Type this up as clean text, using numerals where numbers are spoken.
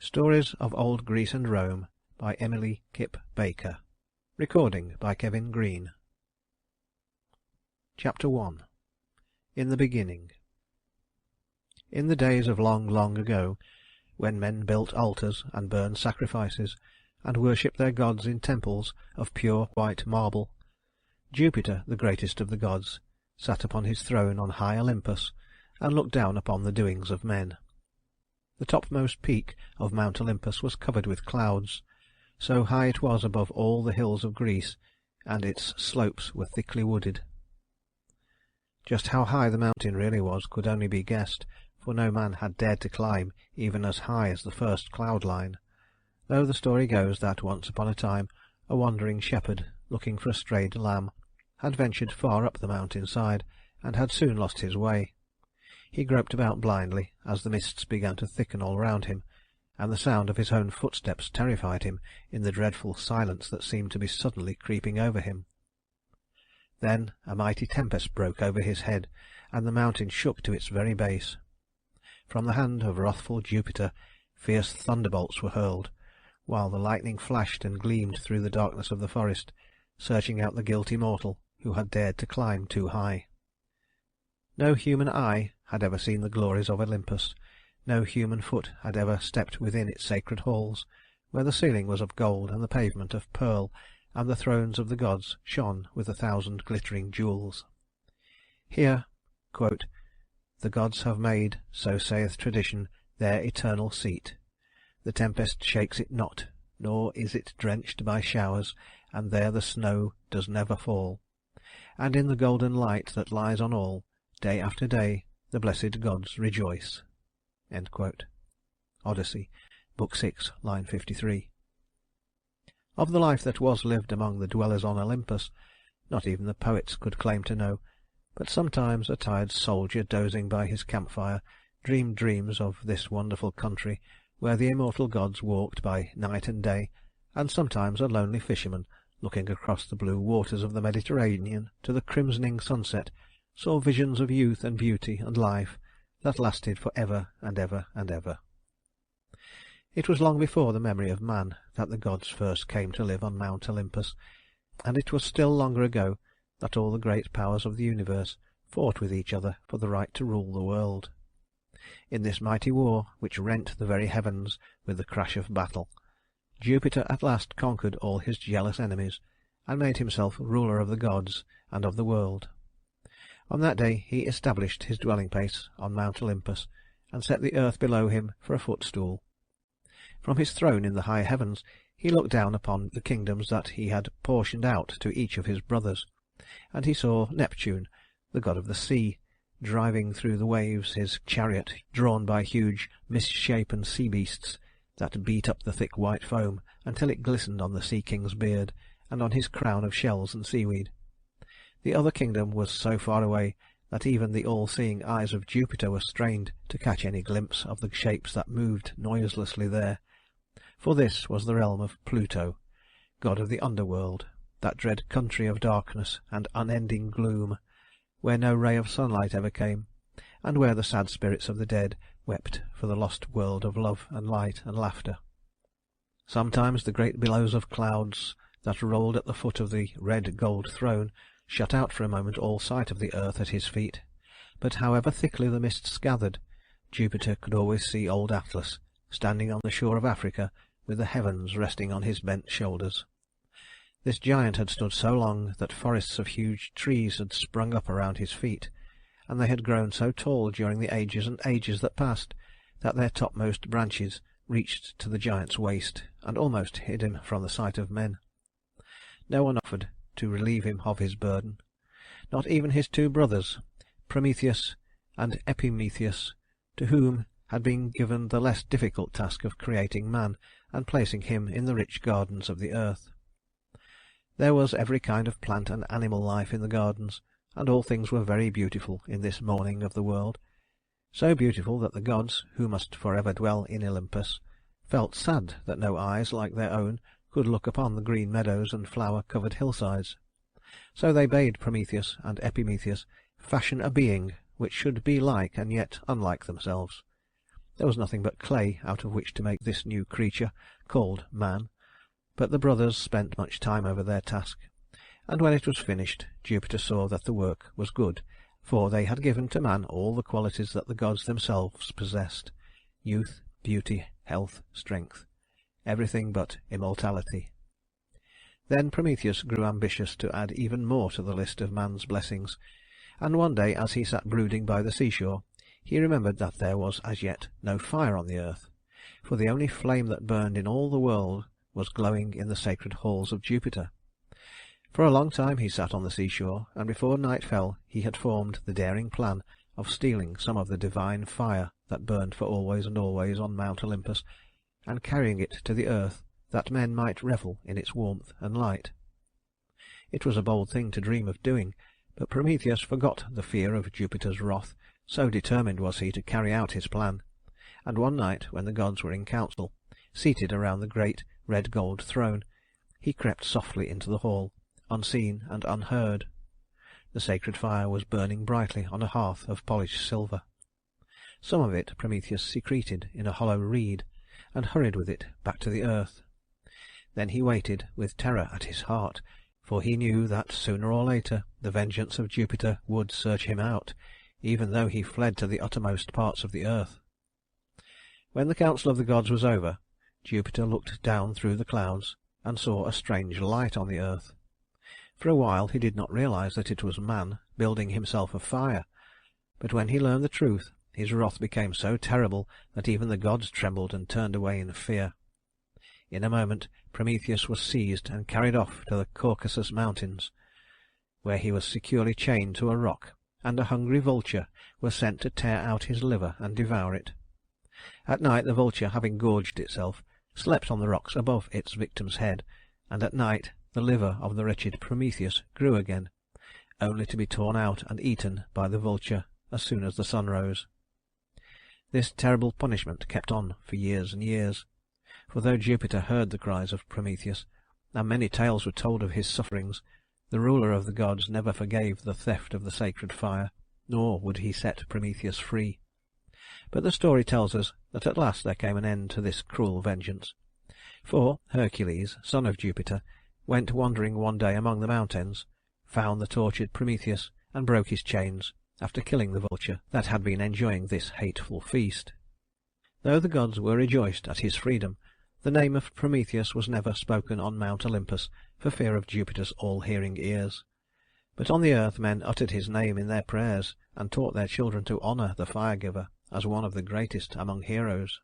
Stories of Old Greece and Rome by Emily Kipp Baker. Recording by Kevin Green. Chapter 1. In the Beginning. In the days of long, long ago, when men built altars and burned sacrifices, and worshipped their gods in temples of pure white marble, Jupiter, the greatest of the gods, sat upon his throne on high Olympus, and looked down upon the doings of men. The topmost peak of Mount Olympus was covered with clouds, so high it was above all the hills of Greece, and its slopes were thickly wooded. Just how high the mountain really was could only be guessed, for no man had dared to climb even as high as the first cloud line, though the story goes that once upon a time a wandering shepherd, looking for a strayed lamb, had ventured far up the mountain side, and had soon lost his way. He groped about blindly as the mists began to thicken all round him, and the sound of his own footsteps terrified him in the dreadful silence that seemed to be suddenly creeping over him. Then a mighty tempest broke over his head, and the mountain shook to its very base. From the hand of wrathful Jupiter fierce thunderbolts were hurled, while the lightning flashed and gleamed through the darkness of the forest, searching out the guilty mortal who had dared to climb too high. No human eye had ever seen the glories of Olympus, no human foot had ever stepped within its sacred halls, where the ceiling was of gold and the pavement of pearl, and the thrones of the gods shone with 1,000 glittering jewels. Here, quote, "The gods have made, so saith tradition, their eternal seat. The tempest shakes it not, nor is it drenched by showers, and there the snow does never fall. And in the golden light that lies on all, day after day, the blessed gods rejoice." End quote. Odyssey, Book 6, line 53. Of the life that was lived among the dwellers on Olympus, not even the poets could claim to know, but sometimes a tired soldier dozing by his campfire dreamed dreams of this wonderful country where the immortal gods walked by night and day, and sometimes a lonely fisherman, looking across the blue waters of the Mediterranean to the crimsoning sunset, saw visions of youth and beauty and life that lasted for ever and ever and ever. It was long before the memory of man that the gods first came to live on Mount Olympus, and it was still longer ago that all the great powers of the universe fought with each other for the right to rule the world. In this mighty war, which rent the very heavens with the crash of battle, Jupiter at last conquered all his jealous enemies, and made himself ruler of the gods and of the world. On that day he established his dwelling place on Mount Olympus, and set the earth below him for a footstool. From his throne in the high heavens he looked down upon the kingdoms that he had portioned out to each of his brothers, and he saw Neptune, the god of the sea, driving through the waves his chariot drawn by huge misshapen sea beasts that beat up the thick white foam until it glistened on the sea king's beard and on his crown of shells and seaweed. The other kingdom was so far away that even the all-seeing eyes of Jupiter were strained to catch any glimpse of the shapes that moved noiselessly there, for this was the realm of Pluto, god of the underworld, that dread country of darkness and unending gloom, where no ray of sunlight ever came, and where the sad spirits of the dead wept for the lost world of love and light and laughter. Sometimes the great billows of clouds that rolled at the foot of the red gold throne shut out for a moment all sight of the earth at his feet, but however thickly the mists gathered, Jupiter could always see old Atlas standing on the shore of Africa with the heavens resting on his bent shoulders. This giant had stood so long that forests of huge trees had sprung up around his feet, and they had grown so tall during the ages and ages that passed, that their topmost branches reached to the giant's waist, and almost hid him from the sight of men. No one offered to relieve him of his burden, not even his 2 brothers, Prometheus and Epimetheus, to whom had been given the less difficult task of creating man and placing him in the rich gardens of the earth. There was every kind of plant and animal life in the gardens, and all things were very beautiful in this morning of the world, so beautiful that the gods, who must forever dwell in Olympus, felt sad that no eyes like their own could look upon the green meadows and flower-covered hillsides. So they bade Prometheus and Epimetheus fashion a being which should be like and yet unlike themselves. There was nothing but clay out of which to make this new creature, called man, but the brothers spent much time over their task, and when it was finished Jupiter saw that the work was good, for they had given to man all the qualities that the gods themselves possessed: youth, beauty, health, strength, everything but immortality. Then Prometheus grew ambitious to add even more to the list of man's blessings, and one day as he sat brooding by the seashore, he remembered that there was as yet no fire on the earth, for the only flame that burned in all the world was glowing in the sacred halls of Jupiter. For a long time he sat on the seashore, and before night fell he had formed the daring plan of stealing some of the divine fire that burned for always and always on Mount Olympus, and carrying it to the earth, that men might revel in its warmth and light. It was a bold thing to dream of doing, but Prometheus forgot the fear of Jupiter's wrath, so determined was he to carry out his plan. And one night, when the gods were in council, seated around the great red gold throne, he crept softly into the hall, unseen and unheard. The sacred fire was burning brightly on a hearth of polished silver. Some of it Prometheus secreted in a hollow reed, and hurried with it back to the earth. Then he waited, with terror at his heart, for he knew that sooner or later the vengeance of Jupiter would search him out, even though he fled to the uttermost parts of the earth. When the council of the gods was over, Jupiter looked down through the clouds and saw a strange light on the earth. For a while he did not realize that it was man building himself a fire, but when he learned the truth, his wrath became so terrible that even the gods trembled and turned away in fear. In a moment Prometheus was seized and carried off to the Caucasus Mountains, where he was securely chained to a rock, and a hungry vulture was sent to tear out his liver and devour it. At night the vulture, having gorged itself, slept on the rocks above its victim's head, and at night the liver of the wretched Prometheus grew again, only to be torn out and eaten by the vulture as soon as the sun rose. This terrible punishment kept on for years and years, for though Jupiter heard the cries of Prometheus, and many tales were told of his sufferings, the ruler of the gods never forgave the theft of the sacred fire, nor would he set Prometheus free. But the story tells us that at last there came an end to this cruel vengeance, for Hercules, son of Jupiter, went wandering one day among the mountains, found the tortured Prometheus, and broke his chains, after killing the vulture that had been enjoying this hateful feast. Though the gods were rejoiced at his freedom, the name of Prometheus was never spoken on Mount Olympus for fear of Jupiter's all-hearing ears. But on the earth men uttered his name in their prayers, and taught their children to honor the fire-giver as one of the greatest among heroes.